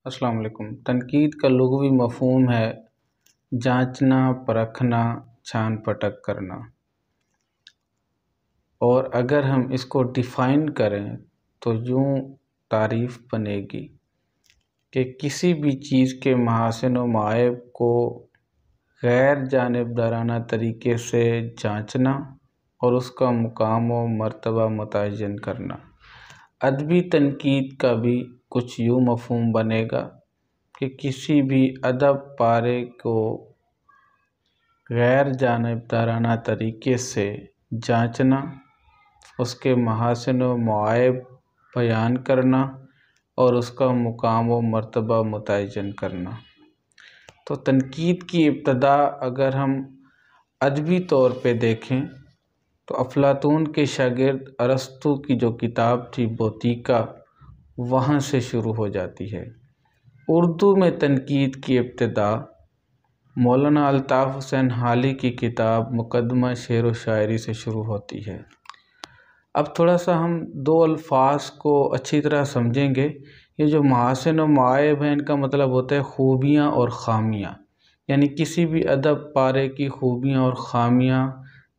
السلام علیکم۔ تنقید کا لغوی مفہوم ہے جانچنا، پرکھنا، چھان پٹک کرنا۔ اور اگر ہم اس کو ڈیفائن کریں تو یوں تعریف بنے گی کہ کسی بھی چیز کے محاسن و معائب کو غیر جانبدارانہ طریقے سے جانچنا اور اس کا مقام و مرتبہ متعین کرنا۔ ادبی تنقید کا بھی کچھ یوں مفہوم بنے گا کہ کسی بھی ادب پارے کو غیر جانبدارانہ طریقے سے جانچنا، اس کے محاسن و معائب بیان کرنا اور اس کا مقام و مرتبہ متعین کرنا۔ تو تنقید کی ابتدا اگر ہم ادبی طور پہ دیکھیں تو افلاطون کے شاگرد ارسطو کی جو کتاب تھی بوتیکا، وہاں سے شروع ہو جاتی ہے۔ اردو میں تنقید کی ابتدا مولانا الطاف حسین حالی کی کتاب مقدمہ شعر و شاعری سے شروع ہوتی ہے۔ اب تھوڑا سا ہم دو الفاظ کو اچھی طرح سمجھیں گے۔ یہ جو محاسن و معائب ہیں، ان کا مطلب ہوتا ہے خوبیاں اور خامیاں، یعنی کسی بھی ادب پارے کی خوبیاں اور خامیاں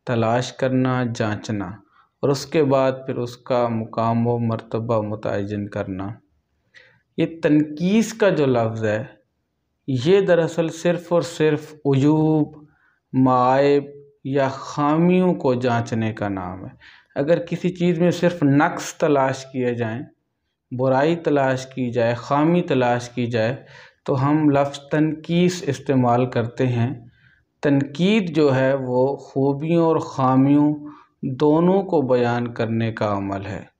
تلاش کرنا، جانچنا اور اس کے بعد پھر اس کا مقام و مرتبہ متعین کرنا۔ یہ تنقیص کا جو لفظ ہے، یہ دراصل صرف اور صرف عیوب، معائب یا خامیوں کو جانچنے کا نام ہے۔ اگر کسی چیز میں صرف نقص تلاش کیے جائیں، برائی تلاش کی جائے، خامی تلاش کی جائے تو ہم لفظ تنقیص استعمال کرتے ہیں۔ تنقید جو ہے وہ خوبیوں اور خامیوں دونوں کو بیان کرنے کا عمل ہے۔